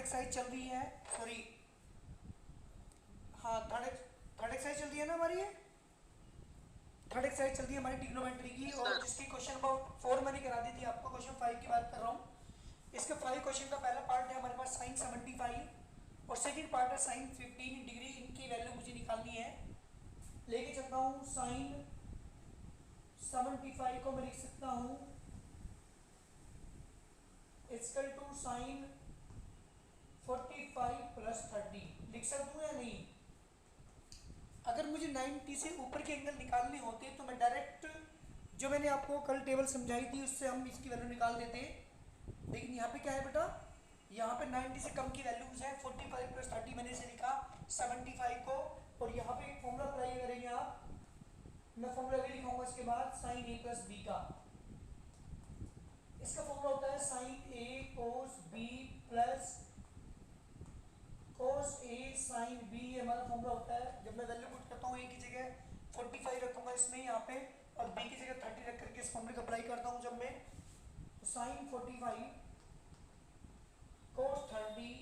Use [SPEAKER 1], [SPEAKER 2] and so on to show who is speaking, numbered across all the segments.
[SPEAKER 1] Exercise चल रही है, सॉरी, हाँ थर्ड एक्सरसाइज चल रही है ना हमारी, ये थर्ड एक्सरसाइज चल रही है हमारी ट्रिग्नोमेट्री की, और
[SPEAKER 2] सर।
[SPEAKER 1] जिसकी क्वेश्चन नंबर 4 मैंने करा दी थी आपको, क्वेश्चन 5 की बात कर रहा हूँ। इसके 5 क्वेश्चन का पहला पार्ट है हमारे पास साइन 75 और सेकंड पार्ट है साइन 15 डिग्री। इनकी वैल्यू मुझे निकालनी है। लेके चलता हूँ साइन 75 को मैं लिख सकता हूँ इक्वल टू साइन 45 प्लस 30, लिख सकता हूँ या नहीं? अगर मुझे 90 से ऊपर के एंगल निकालने होते तो मैं डायरेक्ट जो मैंने आपको कल टेबल समझाई थी उससे हम इसकी वैल्यू निकाल देते, लेकिन यहाँ पे क्या है बेटा, यहाँ पे 90 से कम की वैल्यूज है, 45 प्लस 30 मैंने इसे लिखा 75 को, और यहाँ पे एक फॉर्मूला अप्लाई करेंगे आप, मैं फॉर्मूला भी लिखाऊंगा इसके बाद, साइन ए प्लस बी का। इसका फॉर्मूला होता है साइन ए कोस बी प्लस कोस ए साइन बी, ये हमारा फॉर्मूला होता है। जब मैं वैल्यू पुट करता हूँ ए की जगह 45 रखूंगा इसमें यहाँ पे, और बी की जगह 30 रख करके इस फॉर्मूले को अप्लाई करता हूँ जब मैं, तो साइन 45 कोस 30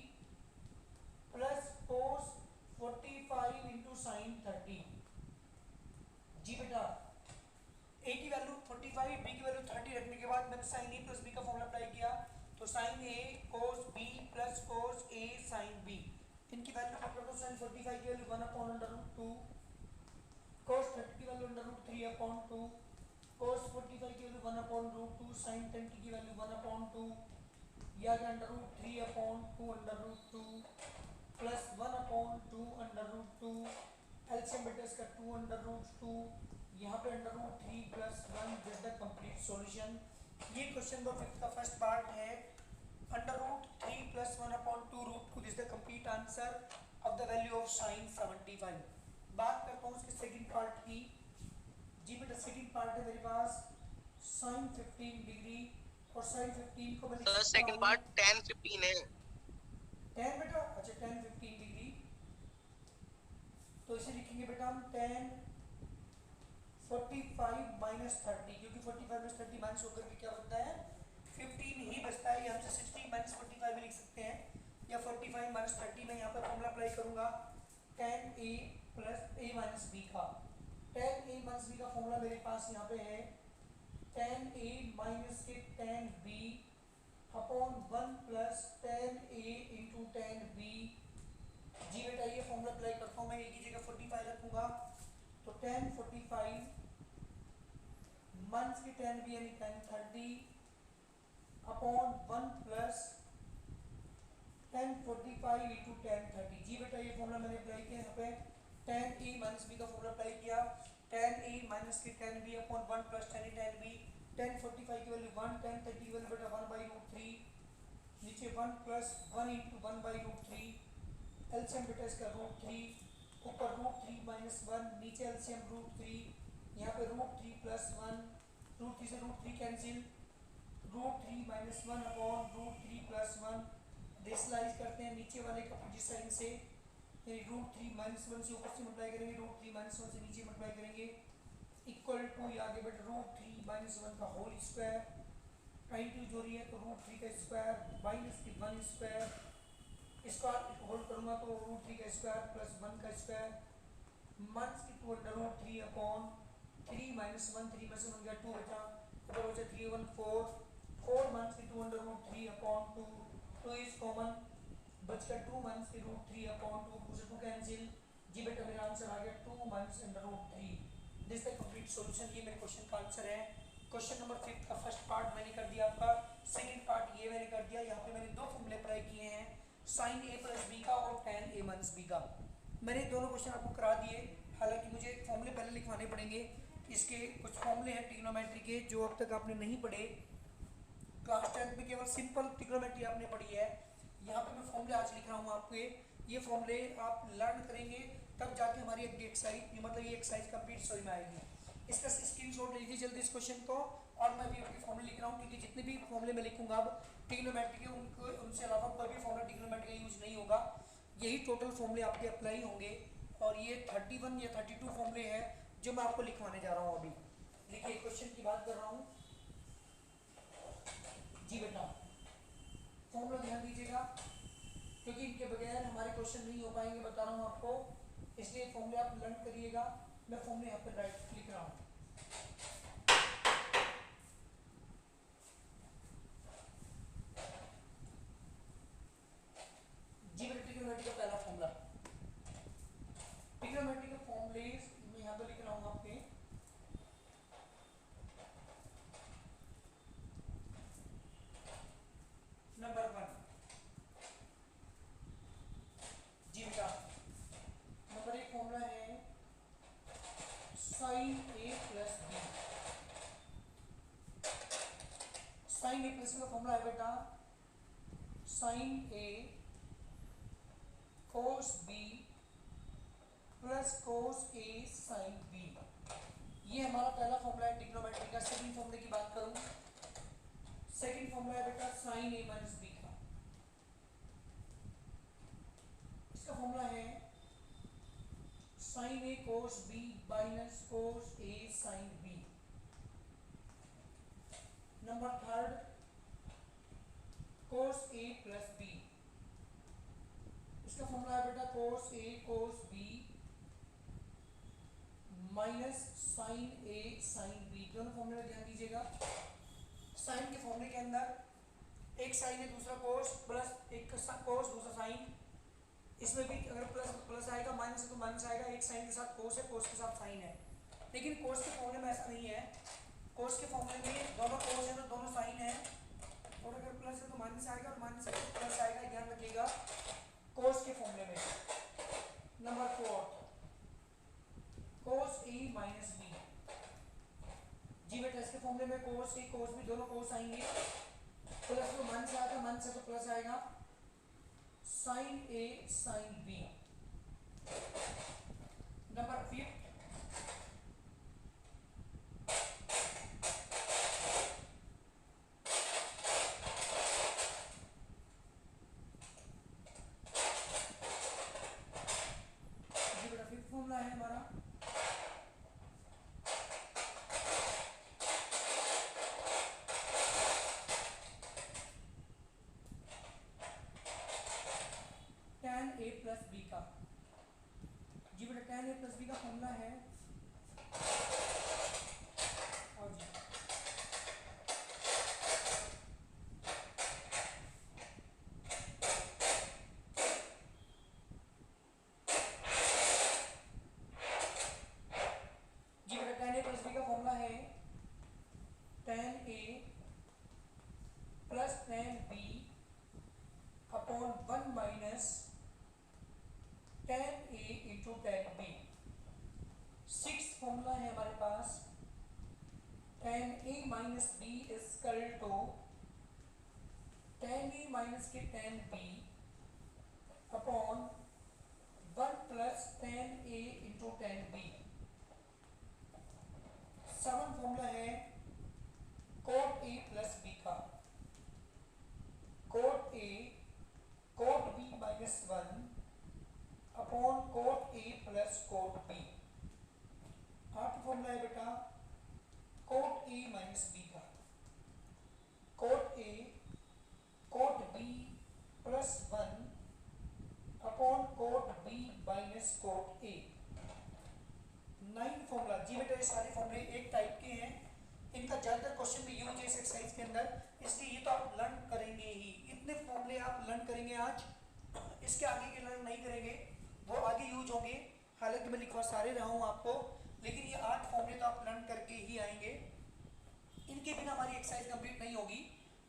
[SPEAKER 1] प्लस कोस 45 इंटू साइन 30। जी बेटा, ए की वैल्यू 45, बी की वैल्यू 30 रखने के बाद मैंने साइन ए प्लस बी का फॉर्मूला अप्लाई किया, तो साइन ए कोस बी प्लस कोस ए साइन बी, इनकी वैल्यू पुट कर दो। साइन 45 की वैल्यू 1 अपॉन अंडर रूट 2, कोस 30 की वैल्यू अंडर रूट 3 अपॉन 2, कोस 45 की वैल्यू 1 अपॉन रूट 2, साइन 30 की वैल्यू 1 अपॉन 2, या under root 3 upon 2 under root 2 plus 1 upon 2 under root 2, LCM बेटा इसका 2 अंडर रूट 2, यहाँ पे under root 3 plus 1, this the complete solution. ये question number 5 का first part है, under root 3 plus 1 upon 2 root 2, this the complete answer of the value of sine 75। बात करता हूँ उसके सेकंड पार्ट की। जी बेटा, सेकंड पार्ट है मेरे पास साइन 15 डिग्री, और साइन 15 को मैं लिख
[SPEAKER 2] सर
[SPEAKER 1] सकता
[SPEAKER 2] सेकंड
[SPEAKER 1] हूँ
[SPEAKER 2] पार्ट 10-15 है।
[SPEAKER 1] 10 बेटा, अच्छा 10 15 डिग्री, तो इसे लिखेंगे बेटा हम 10 45 माइनस 30, क्योंकि 45 माइनस 30 माइनस होकर के क्या बनता है 15 ही बचता है, या हमसे 60 माइनस 45 भी लिख सकते हैं, या 45 माइनस 30 में यहाँ पर फॉर्मूला अप्लाई करूंगा tan a plus a minus B का। tan a माइनस बी का फॉर्मूला मेरे पास यहाँ पे है tan a माइनस के tan b upon 1 plus tan a into tan b। जी बेटा, ये फॉर्मूला अप्लाई करता हूँ मैं, एक ही जगह 45 रखूंगा, तो tan 45 माइनस की tan b यानी tan 30 upon 1 plus tan 45 into tan 30। जी बेटा, ये फॉर्मूला मैंने अप्लाई किया यहाँ पे, tan a माइनस b का फॉर्मूला अप्लाई किया, tan a माइनस की tan b upon 1 plus tan a tan b, tan 45 की वैल्यू 1, tan 30 की वैल्यू बेटा 1 बाई रूट 3, नीचे 1 plus 1 into 1 by root 3, LCM बेटा इसका रूट 3, ऊपर रूट 3 माइनस 1, नीचे एलसीएम रूट 3, यहाँ पे रूट 3 प्लस 1, रूट 3 से root 3 cancel, root 3 minus 1 upon root 3 plus 1, डिसलाइज करते हैं नीचे वाले का अपोजिट साइन से, रूट 3 माइनस 1 से ऊपर से मल्टीप्लाई करेंगे, रूट 3 माइनस 1 से नीचे मल्टीप्लाई करेंगे, इक्वल टू ये आगे बेटा रूट 3 माइनस 1 का होल स्क्वायर, 92 जो रही है तो रूट 3 का स्क्वायर माइनस की 1 स्क्वायर, इसको होल्ड करूंगा तो रूट 3 का स्क्वायर प्लस 1 का स्क्वायर माइनस की 2 अंडर रूट 3 अपॉन 3 माइनस 1, 3 में से 1 गया 2 बचा, तो बचा 3 1 4, 4 माइनस की 2 under root 3 upon 2, 2 is common, बचकर 2 माइनस की रूट 3 अपॉन 2, 2 से 2 कैंसिल। जी बेटा, मेरा आंसर आ गया 2 minus under root 3। This the complete solution, ये मेरे क्वेश्चन का आंसर है। क्वेश्चन नंबर 5 का फर्स्ट पार्ट मैंने कर दिया आपका, सेकंड पार्ट ये मैंने कर दिया। यहाँ पे मैंने दो फॉर्मूले अप्लाई किए हैं, साइन ए प्लस बी का और tan a माइनस बी का। मैंने दोनों क्वेश्चन आपको करा दिए, हालांकि मुझे फॉर्मूले पहले लिखवाने पड़ेंगे। इसके कुछ फॉर्मूले हैं ट्रिग्नोमेट्री के जो अब तक आपने नहीं पढ़े, क्लास 10 में केवल सिंपल ट्रिग्नोमेट्री आपने पढ़ी है। यहाँ पे मैं फॉर्मूले आज लिख रहा हूँ आपके, ये फॉर्मूले आप लर्न करेंगे तब जाके हमारी अगली एक्सरसाइज, मतलब ये एक्सरसाइज कंप्लीट समझ में आएगी। इसका स्क्रीनशॉट ले लीजिए जल्दी इस क्वेश्चन को, और मैं भी आपके फॉर्मूले लिख रहा हूँ, क्योंकि जितने भी फॉर्मूले मैं लिखूंगा अब ट्रिग्नोमेट्री के, उनको उनसे अलावा कोई भी फॉर्मूला ट्रिग्नोमेट्री का यूज नहीं होगा, यही टोटल फॉर्मूले आपके अप्लाई होंगे। और ये 31 या 32 फॉर्मूले हैं जो मैं आपको लिखवाने जा रहा हूँ अभी। देखिए क्वेश्चन की बात कर रहा हूँ। जी बेटा, फॉर्मूला ध्यान दीजिएगा, इसलिए फॉर्मूले आप लर्न करिएगा। मैं फॉर्मूले यहाँ पर राइट लिख रहा हूँ। जी बेटा ट्रिग्नोमेट्री का पहला फॉर्मूला, ट्रिग्नोमेट्री के फॉर्मूले मैं यहाँ पर लिख रहा हूँ आपके। नंबर 1 जी बेटा, नंबर 1 फॉर्मूला है sign A plus B. Sign A plus B का फॉर्मूला है बेटा साइन ए कोस बी प्लस कोस ए साइन बी। ये हमारा पहला फॉर्मूला है ट्रिग्नोमेट्री का। सेकंड फॉर्मूले की बात करूं, सेकंड फॉर्मूला है बेटा साइन ए माइनस बी का। इसका फॉर्मूला है साइन ए कोस बी माइनस कोस ए साइन बी। नंबर 3 कोस ए प्लस बी। इसका फॉर्मूला है बेटा कोस ए कोस बी माइनस साइन ए साइन बी। दोनों फॉर्मूले ध्यान दीजिएगा। साइन के फॉर्मूले के अंदर एक साइन है दूसरा कोस, प्लस एक कोस दूसरा साइन। इसमें भी अगर प्लस प्लस आएगा, माइनस है तो माइनस आएगा। एक साइन के साथ कोस है, कोस के साथ साइन है। लेकिन कोस के फॉर्मूले में ऐसा नहीं है। कोस के फॉर्मूले में दोनों कोस है तो दोनों साइन है, और अगर प्लस है तो माइनस आएगा और माइनस है तो प्लस आएगा। ध्यान रखिएगा कोस के फॉर्मूले में। नंबर 4 कोस ए माइनस बी। जी बेटा इसके फॉर्मूले में कोस ए कोस बी दोनों कोस आएंगे। प्लस तो माइनस आएगा, माइनस है तो प्लस आएगा। साइन ए साइन बी। नंबर 5 फॉर्मूला है हमारा tan a प्लस बी का। जी बेटा tan a प्लस बी का फॉर्मूला है और जी tan a प्लस बी का फॉर्मूला है tan a plus tan b upon 1 minus tan a into tan b। 6th formula है हमारे पास tan a minus b equal to tan a minus के tan b upon 1 plus tan a into tan b। 7th formula है cot a plus b का। cot a cot b minus 1 upon cot a plus cot b। 8th formula है बेटा cot a minus b का। cot a cot b plus 1 upon cot b minus cot a। 9th formula, जी बेटा ये सारे फॉर्मूले एक टाइप के हैं, इनका ज़्यादातर क्वेश्चन भी यूज है इस एक्सरसाइज के अंदर, इसलिए ये तो आप लर्न करेंगे ही। इतने फॉर्मूले आप लर्न करेंगे आज, इसके आगे के लर्न नहीं करेंगे, वो आगे यूज होंगे। हालांकि मैं लिखवा सारे रहा हूँ आपको, लेकिन ये 8 फॉर्मूले तो आप लर्न करके ही आएंगे। इनके बिना हमारी एक्सरसाइज कंप्लीट नहीं होगी।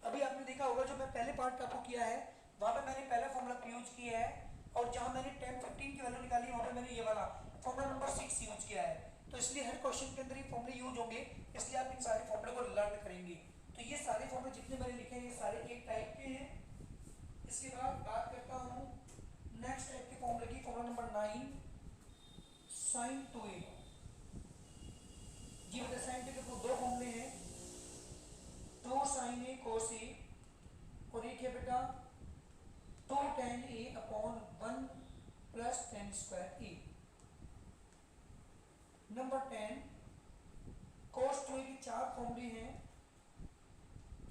[SPEAKER 1] अभी आपने देखा होगा जो मैं पहले पार्ट आपको किया है वहाँ पे मैंने पहला फॉर्मूला यूज किया है, और जहाँ मैंने 10 15 की वैल्यू निकाली वहाँ पे मैंने ये वाला फॉर्मूला नंबर 6 यूज किया है। तो इसलिए हर क्वेश्चन के अंदर ये फॉर्मूले यूज होंगे, इसलिए आप इन सारे फॉर्मूले को लर्न करेंगे। तो ये सारे फॉर्मूले जितने मैंने लिखे हैं ये सारे एक टाइप के हैं। इसके बाद बात करता हूँ नेक्स्ट टाइप के फॉर्मूले की। Formula number 9 sign 2a। जी बेटा साइन 2 के दो फॉर्मूले हैं, 2 साइन a cos a, और एक है बेटा 2 tan a upon 1 plus tan square a। Number 10 cos 2a के 4 फॉर्मूले हैं।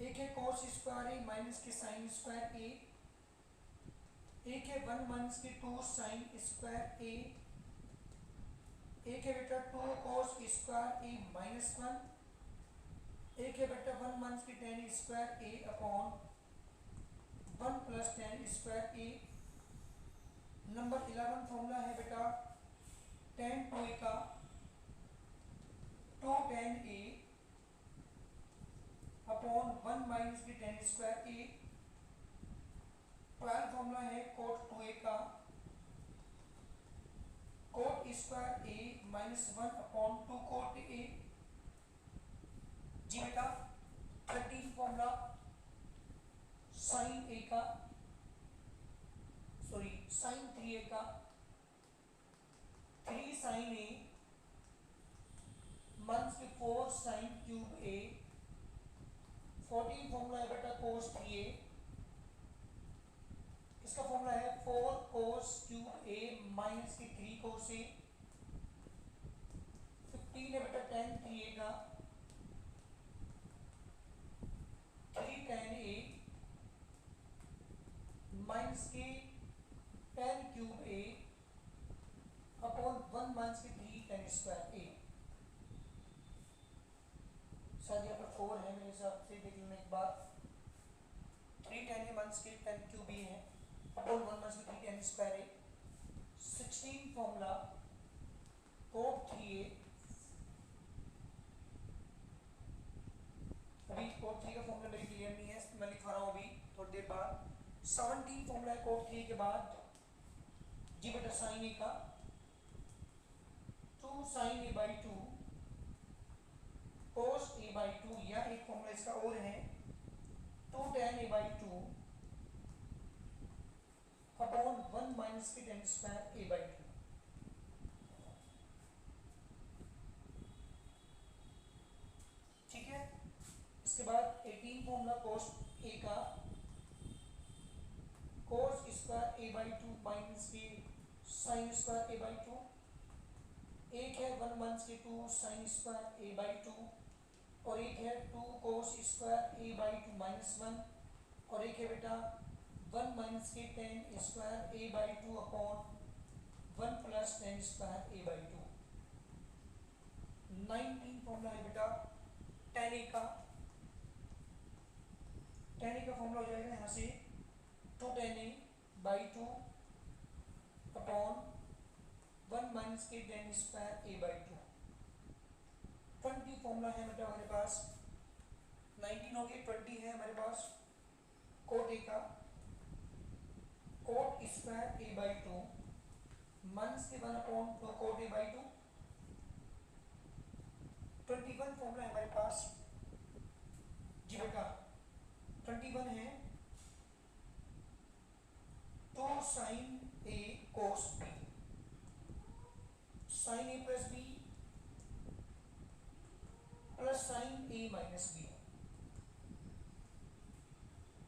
[SPEAKER 1] एक है cos स्क्वायर a माइनस के साइन स्क्वायर a, एक है 1 माइनस के 2 साइन स्क्वायर a, एक है बेटा 2 cos स्क्वायर ए माइनस 1, एक है बेटा 1 माइनस की tan स्क्वायर ए अपॉन 1 प्लस tan स्क्वायर ए। नंबर 11 फॉर्मूला है बेटा tan 2a का 2 tan a अपॉन 1 माइनस की tan स्क्वायर ए। 12 फॉर्मूला है cot 2a का cot square A minus 1 upon 2 cot a। जी बेटा 13 फॉर्मूला साइन ए का साइन 3a का 3 sign A minus के 4 साइन क्यूब ए। 14 फॉर्मूला है बेटा cos 3a, इसका फॉर्मूला है 4 cos क्यूब a माइनस के 3 cos a। 15 है बेटा tan 3a का 3 tan a माइनस के tan cube a upon 1 minus के 3 tan स्क्वायर a। शायद यहाँ पर 4 है मेरे हिसाब से, देख लेना एक बार। 3 tan a माइनस के tan क्यूब a है अपॉन 1 माइनस के 3 tan square a। 16 formula cot 3a, अभी cot 3 का फॉर्मूला मेरी क्लियर नहीं है, मैं लिखा रहा हूँ अभी थोड़ी देर बाद। 17 फॉर्मूला है cot 3 के बाद जी बेटा साइन ए का 2 sine A by 2 cos a by 2, या एक फॉर्मूला इसका और है 2 tan a by 2 upon 1 minus के tan स्क्वायर a बाई 2। ठीक है, इसके बाद 18 फॉर्मूला cos a का cos square a by 2 minus के साइन स्क्वायर a बाई 2। एक है 1 माइनस के 2 साइन स्क्वायर a बाई 2 और एक है 2 cos square a by 2 minus 1 और एक है बेटा 1 माइनस के tan square a by 2 upon 1 plus tan square a by 2। 19 formula है बेटा tan a का फॉर्मूला हो जाएगा यहाँ से 2 tan a by 2 upon 1 minus के tan square a by 2। 20 formula है बेटा हमारे पास, 19 हो गए, 20 है हमारे पास cot a का cot square a by 2 minus के 1 upon 2 cot a by 2। 21 formula है हमारे पास जी बेटा 21 है 2 sine a cos b, sine a plus b plus sine a minus b।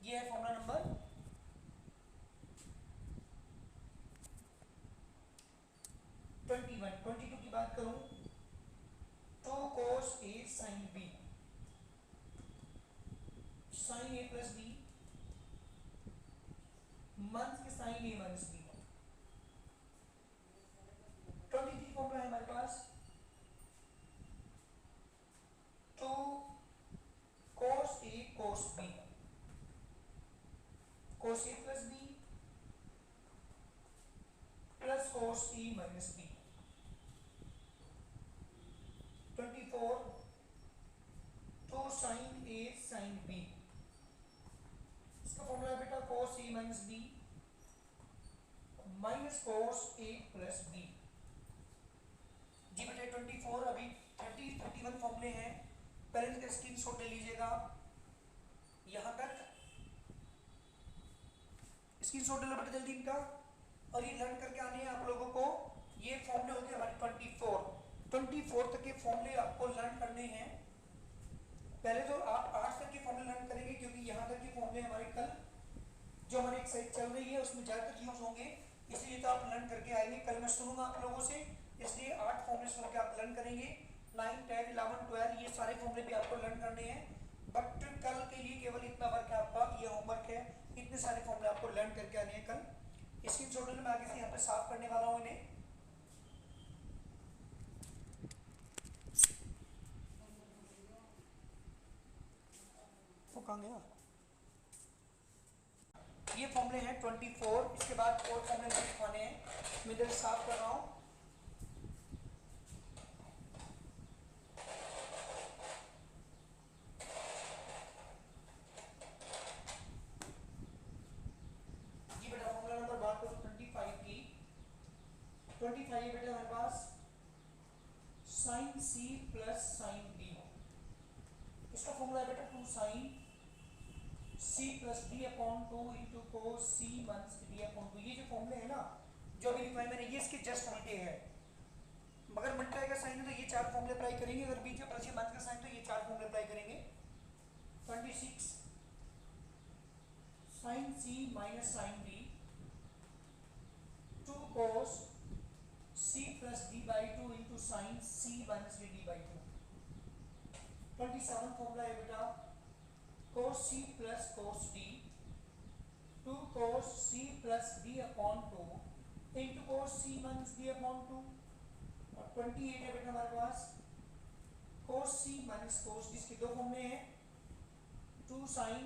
[SPEAKER 1] ये है फॉर्मूला नंबर 21। 22 की बात करूं 2 cos a sin b, sine a plus b minus के sine a minus b। 23 formula है हमारे पास 2 cos a cos b, cos a plus b plus cos a minus b। 24 2 sin a sin b, इसका formula है बेटा cos a minus b minus cos a plus b। जी बेटा 24, अभी 30 31 फॉर्मूले हैं, पहले इनका स्क्रीनशॉट ले लीजिएगा। यहाँ तक स्क्रीनशॉट ले लो बेटा जल्दी इनका, और ये लर्न करके आने हैं आप लोगों को। ये फॉर्मूले हो गए हमारे 24 तक के फॉर्मूले आपको लर्न करने हैं। पहले तो आप 8 तक के फॉर्मूले लर्न करेंगे, क्योंकि यहाँ तक के फॉर्मूले हमारे कल जो हमारी एक्सरसाइज चल रही है उसमें ज़्यादातर यूज होंगे, इसलिए तो आप लर्न करके आएंगे। कल मैं सुनूंगा आप लोगों से, इसलिए 8 फॉर्मूले सुन के आप लर्न करेंगे। 9 10 11 12 ये सारे फॉर्मूले भी आपको लर्न करने हैं, बट कल के लिए केवल इतना वर्क है आपका, ये होमवर्क है, इतने सारे फॉर्मूले आपको लर्न करके आने हैं कल। स्क्रीनशॉट में आगे से यहाँ पे साफ करने वाला हूँ इन्हें। कहाँ गया? ये फॉर्मूले हैं 24। इसके बाद और फॉर्मूले नहीं लिखवाने हैं, मैं इधर साफ कर रहा हूँ। जी बेटा फॉर्मूला नंबर बात करो 25 की। 25 बेटा हमारे पास sine C plus sine D, इसका फॉर्मूला है बेटा 2 sine C plus D upon 2 into cos C minus D upon 2। ये जो फॉर्मूले है ना जो अभी लिखवाए मैंने, ये इसके जस्ट उल्टे हैं। मगर मल्टीप्लाई का साइन है तो ये 4 फॉर्मूले अप्लाई करेंगे, अगर बीच में प्लस या माइनस का साइन तो ये 4 फॉर्मूले अप्लाई करेंगे। 26 sine C minus sine D 2 cos C plus D by 2 into sine C minus D by 2। 27 formula है बेटा cos c plus cos d 2 cos c plus d अपॉन 2 into cos c minus d अपॉन 2। और 28 है बेटा हमारे पास cos c minus cos d, इसके दो फॉर्मूले हैं 2 sin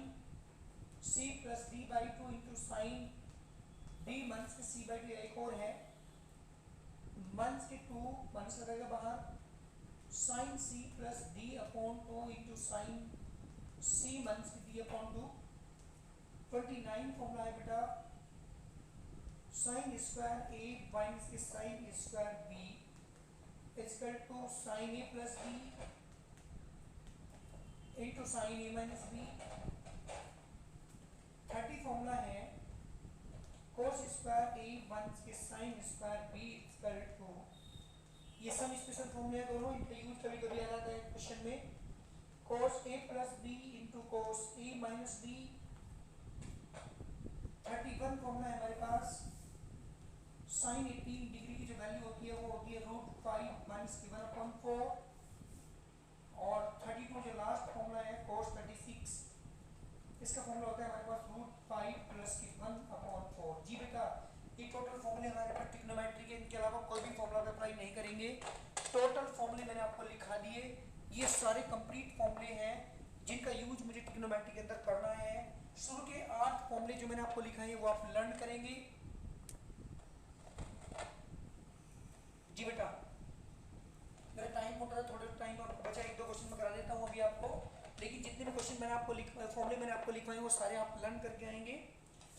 [SPEAKER 1] c plus d by 2 इंटू sin d minus c by 2। एक और है minus के 2 minus लगेगा बाहर sin c plus d अपॉन 2 इंटू sin c minus D upon 2। 29 formula है बेटा साइन स्क्वायर ए माइनस के sine square B equal to sine A plus B into sine A minus B. 30 formula है cos square A minus के sine square B equal to, ये some special फॉर्मूले हैं दोनों, इनका यूज कभी कभी आ जाता है क्वेश्चन में, cos a plus b into cos a minus b। 31 formula है हमारे पास साइन 18 डिग्री की जो वैल्यू होती है वो होती है √5 माइनस की 1/4। और 32 जो लास्ट फॉर्मूला है cos 36, इसका फॉर्मूला होता है हमारे पास √5 प्लस की 1/4। जी बेटा ये टोटल फॉर्मूले हमारे पास ट्रिग्नोमेट्री के, इनके अलावा कोई भी फॉर्मूला अप्लाई नहीं करेंगे। टोटल फॉर्मूले मैंने आपको लिखा दिए, ये सारे कंप्लीट फॉर्मूले हैं जिनका यूज मुझे ट्रिग्नोमेट्री के अंदर करना है। शुरू के 8 फॉर्मूले जो मैंने आपको लिखा है वो आप लर्न करेंगे। जी बेटा मेरा टाइम होता है, थोड़ा टाइम और बचा, 1-2 क्वेश्चन में करा देता हूँ अभी आपको, लेकिन जितने भी क्वेश्चन मैंने आपको फॉर्मूले मैंने आपको लिखवाए वो सारे आप लर्न करके आएंगे।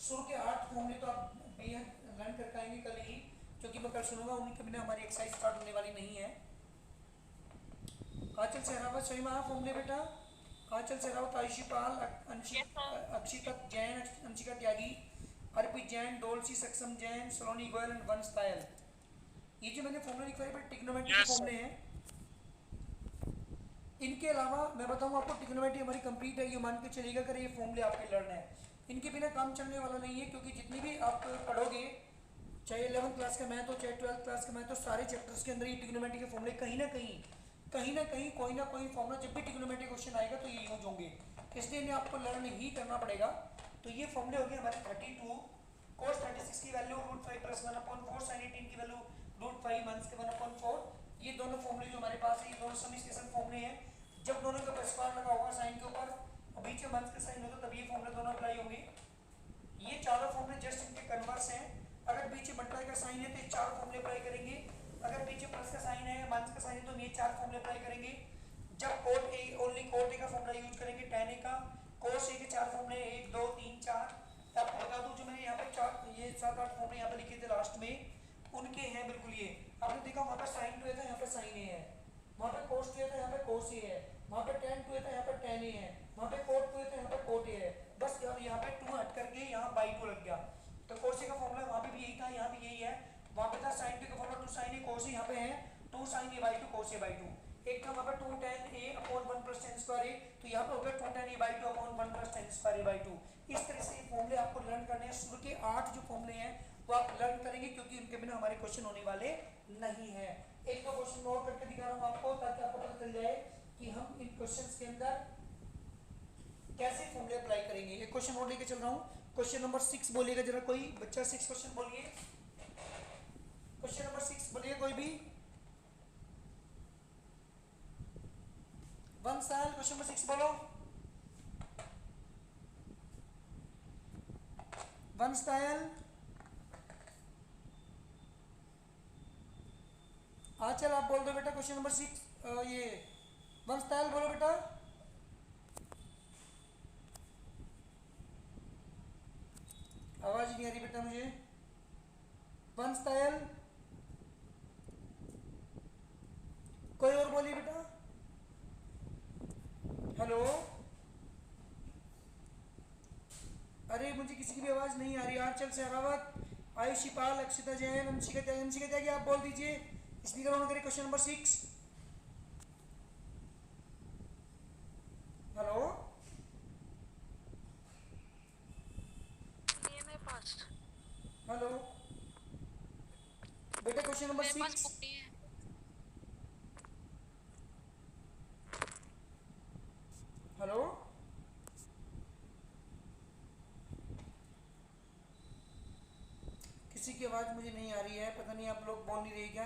[SPEAKER 1] शुरू के 8 फॉर्मूले तो आप बेहद लर्न करके आएंगे कल ही, क्योंकि मैं कल सुनूंगा, उनके बिना हमारी एक्सरसाइज स्टार्ट होने वाली नहीं है। आंचल सहरावत सही महा फॉर्मूले बेटा, आंचल सहरावत, आयुषी पाल, अक्षिता जैन, अंशिका त्यागी, अर्पित जैन, डोलसी सक्षम जैन, सलोनी गोयल एंड वंश तायल। ये जो मैंने फॉर्मूले लिखवाए पर ट्रिग्नोमेट्री के फॉर्मूले हैं। इनके अलावा मैं बताऊं आपको ट्रिग्नोमेट्री हमारी कंप्लीट है, ये मान के चलेगा कर ये फॉर्मूले आपके लर्न है, इनके बिना काम चलने वाला नहीं है, क्योंकि जितनी भी आप पढ़ोगे चाहे 11th क्लास का मैथ हो चाहे 12th क्लास का मैथ हो, सारे चैप्टर्स के अंदर ये ट्रिग्नोमेट्री के फॉर्मूले कहीं ना कहीं कोई ना कोई फॉर्मूला, जब भी ट्रिग्नोमेट्री क्वेश्चन आएगा तो ये यूज होंगे, इसलिए इन्हें आपको लर्न ही करना पड़ेगा। तो ये फॉर्मूले हो गए हमारे 32, cos 36 की वैल्यू √5 प्लस 1/4, sin 18 की वैल्यू √5 माइनस के 1/4। ये दोनों फॉर्मूले जो हमारे पास है ये दोनों सम स्टेशन फॉर्मूले हैं, जब दोनों का स्क्वायर लगा होगा साइन के ऊपर और बीच में माइनस का साइन होगा तब ये फॉर्मूले दोनों अप्लाई होंगे। ये चारों फॉर्मूले जस्ट इनके कन्वर्स हैं, अगर पीछे मल्टीप्लाई का साइन है तो ये 4 फॉर्मूले अप्लाई करेंगे, अगर पीछे प्लस का साइन है माइनस का साइन है तो ये 4 फॉर्मूले अप्लाई करेंगे। जब cot A only cot A का फॉर्मूला यूज करेंगे, tan ए का, cos ए के 4 फॉर्मूले 1 2 3 4। आपको बता दूं जो मैंने यहाँ पे 4 ये 7-8 फॉर्मूले यहाँ पे लिखे थे लास्ट में, उनके हैं बिल्कुल ये। आपने देखा वहाँ पे sin 2 था, यहाँ पे sin ए है, वहाँ पे cos 2 था, यहाँ पे cos ए है, वहाँ पे tan 2 था, यहाँ पे tan ए है, वहाँ पे cot 2 था, यहाँ पे cot ए है, बस यहाँ पे 2 हट करके यहाँ by 2 लग गया। तो cos ए का फॉर्मूला वहाँ पे भी यही था, यहाँ भी यही है, वहाँ पे था sin 2 का फॉर्मूला 2 sin ए cos ए, यहाँ पे है 2 sin A by 2 cos A by 2। एक था वहाँ पे 2 tan ए अपॉन 1 प्लस tan स्क्वायर ए, तो यहाँ पे हो गया 2 tan A by 2 upon 1 plus tan square A by 2। इस तरह से फॉर्मूले आपको लर्न करने हैं। शुरू के 8 जो फॉर्मूले हैं वो आप लर्न करेंगे, क्योंकि उनके बिना हमारे क्वेश्चन होने वाले नहीं है। 1-2 क्वेश्चन नोट करके दिखा रहा हूँ आपको, ताकि आपको पता चल जाए कि हम इन क्वेश्चंस के अंदर कैसे फॉर्मूले अप्लाई करेंगे। एक क्वेश्चन और लेके चल रहा हूँ, क्वेश्चन नंबर 6 बोलिएगा जरा कोई बच्चा, 6 क्वेश्चन बोलिए, क्वेश्चन नंबर 6 बोलिए कोई भी, वन साल क्वेश्चन नंबर 6 बोलो। वंशतायल, आंचल आप बोल दो बेटा क्वेश्चन नंबर 6। ये वंशतायल बोलो बेटा। आवाज नहीं आ रही बेटा मुझे। वंशतायल, कोई और बोलिए बेटा। हेलो, अरे मुझे किसी की भी आवाज नहीं आ रही। आंचल सहरावत, आयुषी पाल, अक्षिता जैन, अंशिका त्यागी। अंशिका त्यागी आप बोल दीजिए, स्पीकर ऑन करिए क्वेश्चन नंबर 6। हेलो,
[SPEAKER 2] मेरे पास
[SPEAKER 1] हेलो बेटा क्वेश्चन नंबर
[SPEAKER 2] मेरे पास
[SPEAKER 1] 6।
[SPEAKER 2] बुक नहीं है।
[SPEAKER 1] हेलो, किसी की आवाज मुझे नहीं आ रही है, पता नहीं आप लोग बोल नहीं रहे क्या।